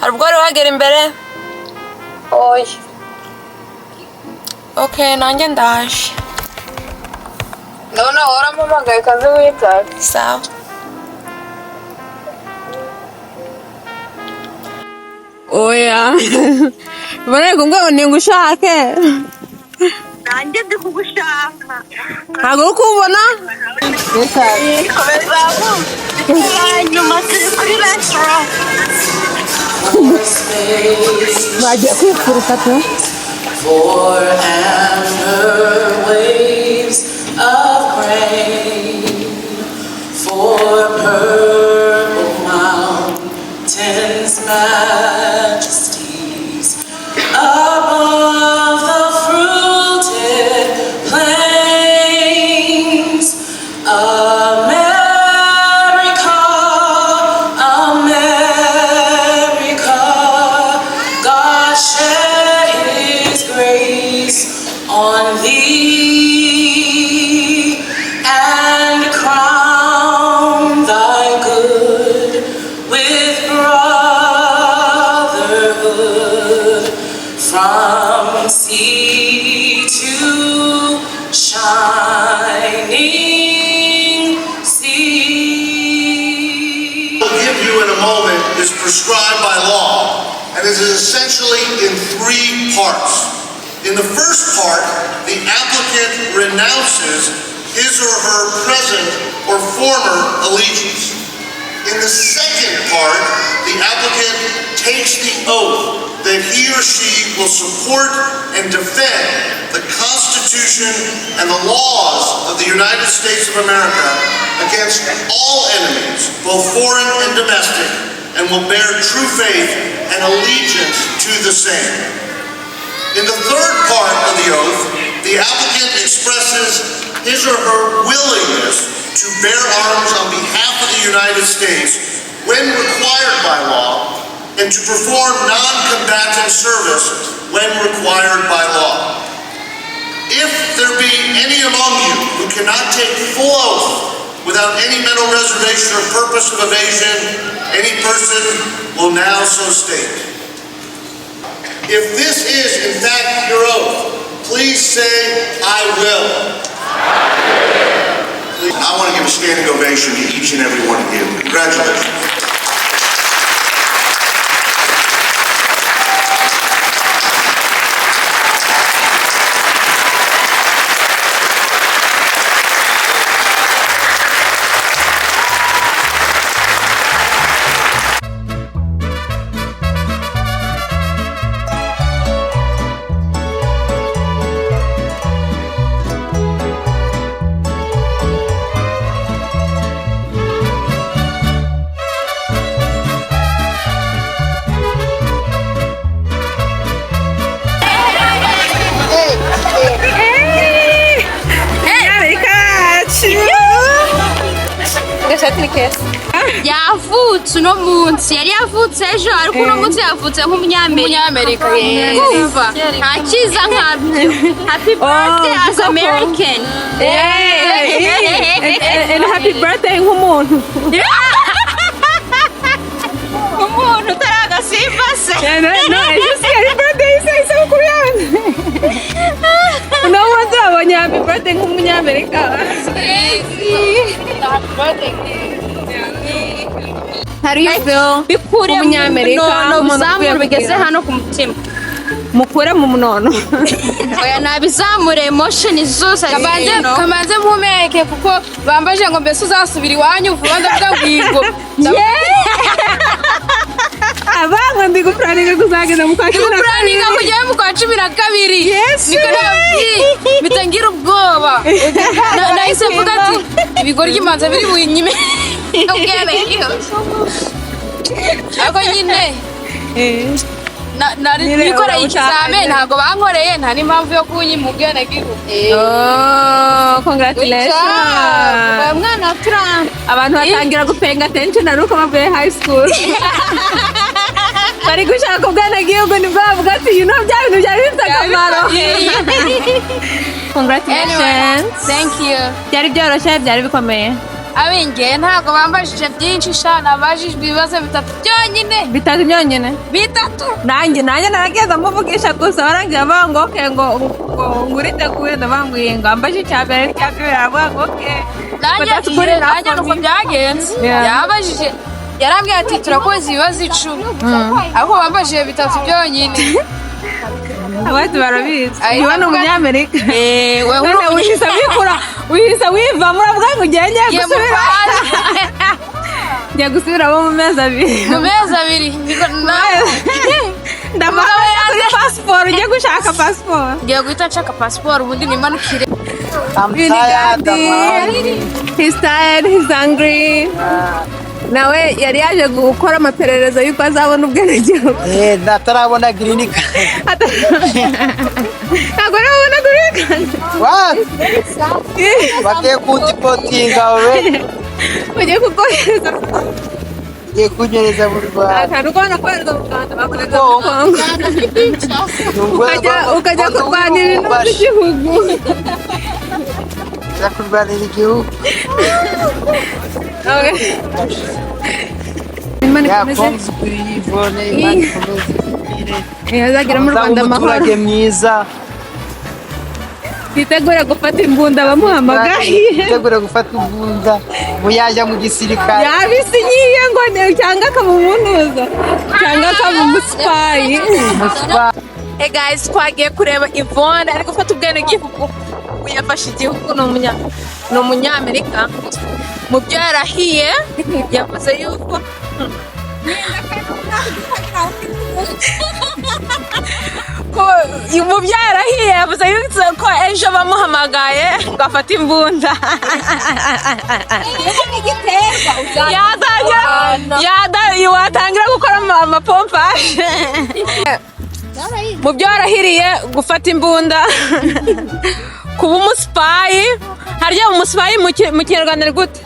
hari ubwo wari wagera imbere? oya. Okay, nanjye ndaje. Ndabona warampamagaye kaze witabe. Sawa. Oya. Bone ngo ningushake. Nanjye ndi kugushaka. Ntabwo ukubona? Komeza nyuma turi kuri restaurant. Bagiye kwifuruka pe. For amber waves of grain, for purple mountains' majesties, above the fruited plains. America, America, God shed His grace on thee and crown thy good with brotherhood from sea to shining sea. I'll give you in a moment is prescribed by law, and it is essentially in 3 parts. In the first part, the applicant renounces his or her present or former allegiance. In the second part, the applicant takes the oath that he or she will support and defend the Constitution and the laws of the United States of America against all enemies, both foreign and domestic, and will bear true faith and allegiance to the same. In the third part of the oath, the applicant expresses his or her willingness to bear arms on behalf of the United States when required by law, and to perform non-combatant service when required by law. If there be any among you who cannot take full oath without any mental reservation or purpose of evasion, any person will now so state. If this is in fact your oath, please say, I will. I want to give a standing ovation to each and every one of you. Congratulations. yavutse uno munsi yari yavutse ejo ariko uno munsi yavutse nk'umunyamerika kumva nta cyiza nkabyo happy birthday as American And happy birthday nk'umuntu. umuntu utaragasimba se No, just happy birthday say kuri yanjye. No wonder abonye happy birthday nk'umunyamerika. happy birthday How do you feel? bikure mu bizamure bigeze hano ku mutima Mukure mu munono. oya nabizamure emotion zose Kamanze mpumeke kuko bambaje ngo mbese uzasubira iwanyu vuba ndavuga ngo Abanga ndi gupuraninga kuzagenda mu kwa 12. Gupuraninga kujya mu kwa 12. Yes. Niko nababwiye bitangira ubwoba. Nahise mvuga ati ibigoryi imanza biri buyinyime. Ako nyine nikoreye ikizame ntabwo bankoreye nta n'impamvu yo kunyima ubwenegihugu. Congratulations. Mwana turana Abantu batangira gupenga attention aruko bavuye high school. Bari gushaka ubwenegihugu nibwo bavuga ati bya bintu byari bifite akamaro. Congratulations. Thank you. Byari byoroshye byari bikomeye. abinge ntabwo bambajije byinshi shana bajijwe ibibazo bitatu byonyine bitatu nanjye naragenda muvugisha gusa barangira bavuga ngo ngo nguriteguye ndabanguye ngo ambaje icyambere n'icya kabiri aravuga ngo nanjye nuko byagenze yabajije yarambwiye ati turakoze ibibazo 10 ariko bambajije bitatu byonyine abandi barabizi Yvonne umunyamerika wewe wihisa wiva muravuga ngo ngiye gusubiramo mu mezi abiri ndavuga kuri pasiporo ugiye gushaka pasiporo ngiye guhita nshaka pasiporo ubundi nimanukire he's tired, he's hungry. Nawe yari yaje gukora amaperereza yuko azabona ubwenegihugu. Ndatarabona green card. Ntabwo arabona green card. What? Bagiye kundipotinga we. Ugiye kukohereza. Ugiye kunyereza mu Rwanda. Akantu kona kohereza mu Rwanda bakohereza mu Kongo. Ukajya kurwanira igihugu. Kurwanira igihugu. Yakomze kuri Yvonne yazagira mu Rwanda umuturage mwiza yitegura gufata imbunda bamuhamagaye yitegura gufata imbunda muyaja mu gisirikare yabisinyiye ngo cyangwa akamumuntuza cyangwa akamumuspayi. Hey guys, twagiye kureba Yvonne ari gufata ubwenegihugu yafashe igihugu ni umunyamerika mu byo yarahiye yavuze yuko mu byo yarahiye yavuze yuko ejo bamuhamagaye ngo afate imbunda watangira gukora amapompaje mu byo yarahiriye gufata imbunda kuba umuspayi. Harya umuspayi mu Kinyarwanda ni gute?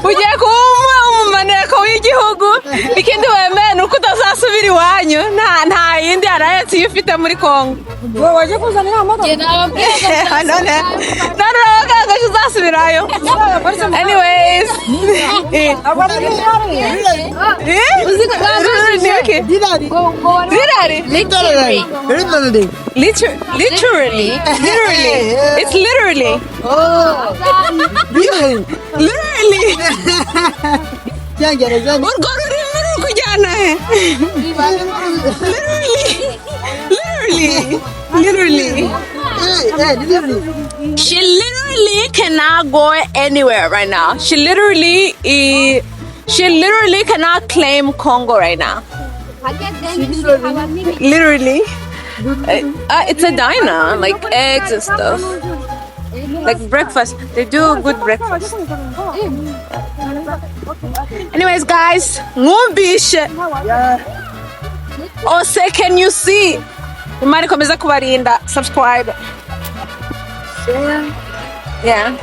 Ugiye kuba umumaneko w'igihugu ikindi wemeye ni uko utazasubira iwanyu nta yindi arayetse iyo ufite muri Kongo. waje kuzanira amadoka none urabagaje uzasubirayo. Anyways literally it's literally urwo rurimi ruri kujyana he? Literally she literally cannot go anywhere right now. She literally cannot claim Congo right now. Literally it's a diner, like eggs and stuff, like breakfast. They do good breakfast. Anyways guys, mwumvishe ose, can you see? Imana ikomeza kubarinda. Subscribe. Yeah.